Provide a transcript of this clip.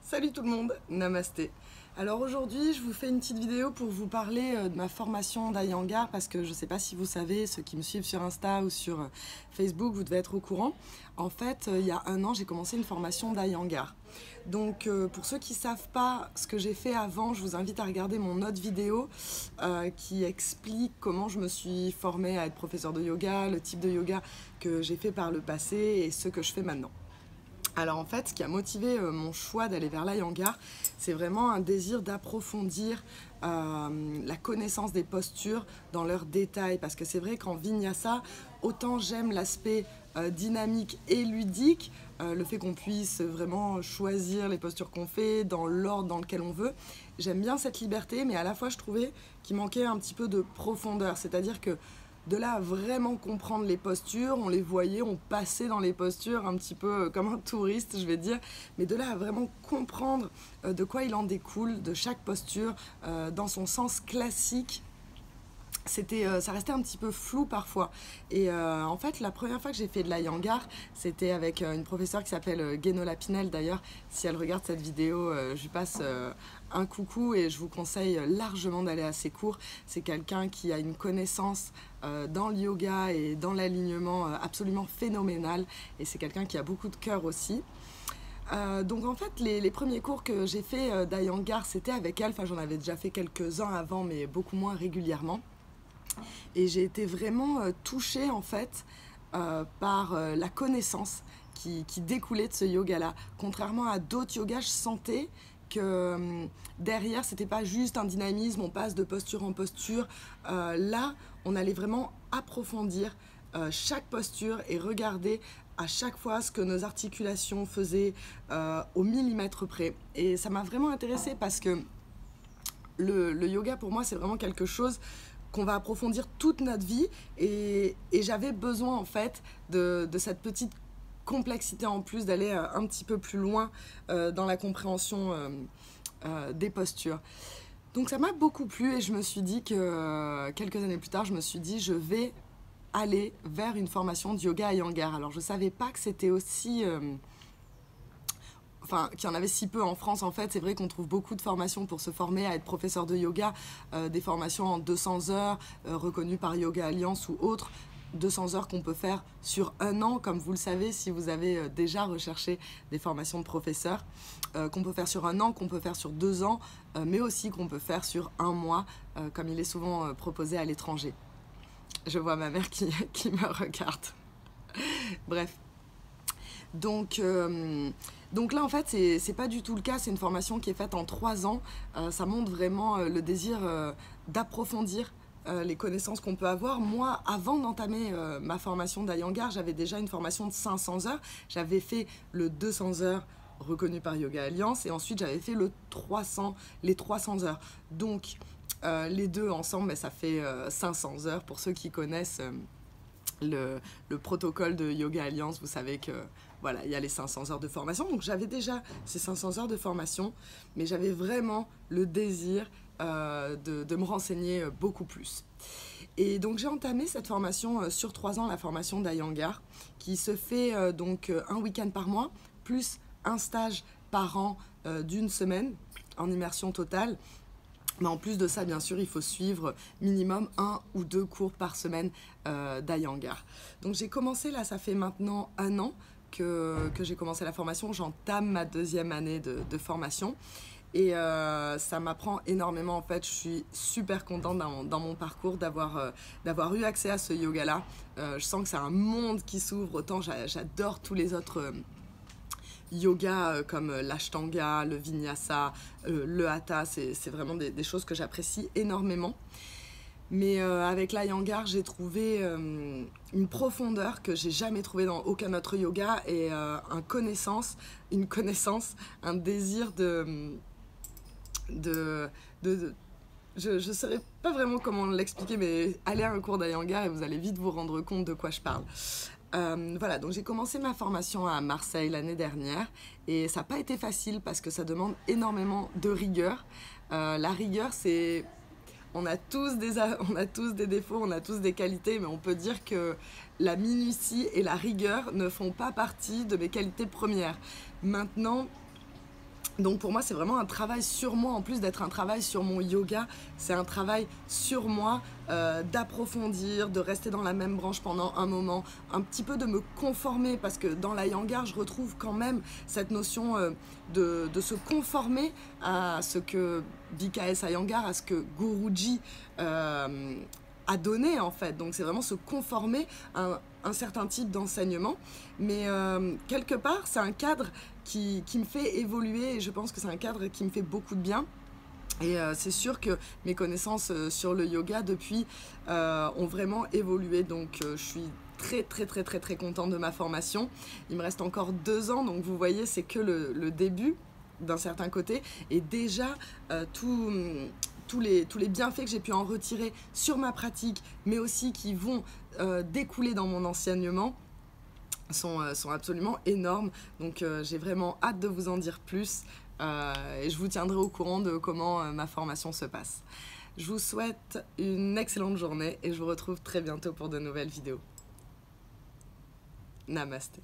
Salut tout le monde, namasté. Alors aujourd'hui, je vous fais une petite vidéo pour vous parler de ma formation d'Iyengar parce que je ne sais pas si vous savez, ceux qui me suivent sur Insta ou sur Facebook, vous devez être au courant. En fait, il y a un an, j'ai commencé une formation d'Iyengar. Donc pour ceux qui ne savent pas ce que j'ai fait avant, je vous invite à regarder mon autre vidéo qui explique comment je me suis formée à être professeur de yoga, le type de yoga que j'ai fait par le passé et ce que je fais maintenant. Alors en fait, ce qui a motivé mon choix d'aller vers l'Iyengar, c'est vraiment un désir d'approfondir la connaissance des postures dans leurs détails. Parce que c'est vrai qu'en Vinyasa, autant j'aime l'aspect dynamique et ludique, le fait qu'on puisse vraiment choisir les postures qu'on fait dans l'ordre dans lequel on veut. J'aime bien cette liberté, mais à la fois je trouvais qu'il manquait un petit peu de profondeur. C'est-à-dire que de là à vraiment comprendre les postures, on les voyait, on passait dans les postures un petit peu comme un touriste, je vais dire, mais de là à vraiment comprendre de quoi il en découle, de chaque posture, dans son sens classique, ça restait un petit peu flou parfois. Et en fait, la première fois que j'ai fait de l'Iyengar, c'était avec une professeure qui s'appelle Guénola Pinel. D'ailleurs, si elle regarde cette vidéo, je lui passe un coucou et je vous conseille largement d'aller à ses cours. C'est quelqu'un qui a une connaissance dans le yoga et dans l'alignement absolument phénoménale. Et c'est quelqu'un qui a beaucoup de cœur aussi. Donc en fait, les premiers cours que j'ai fait d'Iyengar, c'était avec elle. Enfin, j'en avais déjà fait quelques-uns avant, mais beaucoup moins régulièrement. Et j'ai été vraiment touchée en fait par la connaissance qui découlait de ce yoga-là. Contrairement à d'autres yogas, je sentais que derrière, c'était pas juste un dynamisme, on passe de posture en posture. Là, on allait vraiment approfondir chaque posture et regarder à chaque fois ce que nos articulations faisaient au millimètre près. Et ça m'a vraiment intéressée parce que le yoga, pour moi, c'est vraiment quelque chose qu'on va approfondir toute notre vie et j'avais besoin en fait de cette petite complexité en plus, d'aller un petit peu plus loin dans la compréhension des postures. Donc ça m'a beaucoup plu et je me suis dit que quelques années plus tard, je me suis dit je vais aller vers une formation de yoga Iyengar. Alors je savais pas que c'était aussi enfin, qu'il y en avait si peu en France en fait. C'est vrai qu'on trouve beaucoup de formations pour se former à être professeur de yoga, des formations en 200 heures, reconnues par Yoga Alliance ou autres, 200 heures qu'on peut faire sur un an, comme vous le savez si vous avez déjà recherché des formations de professeurs, qu'on peut faire sur un an, qu'on peut faire sur 2 ans, mais aussi qu'on peut faire sur un mois, comme il est souvent proposé à l'étranger. Je vois ma mère qui me regarde. Bref. Donc là, en fait, c'est pas du tout le cas. C'est une formation qui est faite en 3 ans. Ça montre vraiment le désir d'approfondir les connaissances qu'on peut avoir. Moi, avant d'entamer ma formation d'Iyengar, j'avais déjà une formation de 500 heures. J'avais fait le 200 heures reconnu par Yoga Alliance et ensuite j'avais fait les 300 heures. Donc les deux ensemble, ça fait 500 heures pour ceux qui connaissent le protocole de Yoga Alliance. Vous savez que voilà, il y a les 500 heures de formation. Donc j'avais déjà ces 500 heures de formation, mais j'avais vraiment le désir de me renseigner beaucoup plus. Et donc j'ai entamé cette formation sur 3 ans, la formation d'Iyengar, qui se fait donc un week-end par mois, plus un stage par an d'une semaine en immersion totale. Mais en plus de ça, bien sûr, il faut suivre minimum 1 ou 2 cours par semaine d'Iyengar. Donc j'ai commencé là, ça fait maintenant 1 an que j'ai commencé la formation. J'entame ma 2e année de formation. Et ça m'apprend énormément en fait. Je suis super contente dans mon parcours d'avoir eu accès à ce yoga-là. Je sens que c'est un monde qui s'ouvre. Autant j'adore tous les autres yoga comme l'ashtanga, le vinyasa, le hatha. C'est vraiment des choses que j'apprécie énormément. Mais avec l'Iyengar, j'ai trouvé une profondeur que j'ai jamais trouvée dans aucun autre yoga et une connaissance, un désir je ne saurais pas vraiment comment l'expliquer, mais allez à un cours d'Iyengar et vous allez vite vous rendre compte de quoi je parle. Voilà, donc j'ai commencé ma formation à Marseille l'année dernière et ça n'a pas été facile parce que ça demande énormément de rigueur. La rigueur, c'est... On a tous des défauts, on a tous des qualités, mais on peut dire que la minutie et la rigueur ne font pas partie de mes qualités premières. Maintenant, Donc pour moi, c'est vraiment un travail sur moi, en plus d'être un travail sur mon yoga, c'est un travail sur moi, d'approfondir, de rester dans la même branche pendant un moment, un petit peu de me conformer, parce que dans l'Iyengar, je retrouve quand même cette notion de se conformer à ce que BKS Iyengar, à ce que Guruji a donné en fait. Donc c'est vraiment se conformer à un certain type d'enseignement, mais quelque part c'est un cadre qui me fait évoluer, et je pense que c'est un cadre qui me fait beaucoup de bien. Et c'est sûr que mes connaissances sur le yoga depuis ont vraiment évolué, donc je suis très contente de ma formation. Il me reste encore 2 ans, donc vous voyez, c'est que le début d'un certain côté, et déjà tous les bienfaits que j'ai pu en retirer sur ma pratique, mais aussi qui vont découler dans mon enseignement, sont absolument énormes. Donc j'ai vraiment hâte de vous en dire plus, et je vous tiendrai au courant de comment ma formation se passe. Je vous souhaite une excellente journée et je vous retrouve très bientôt pour de nouvelles vidéos. Namasté.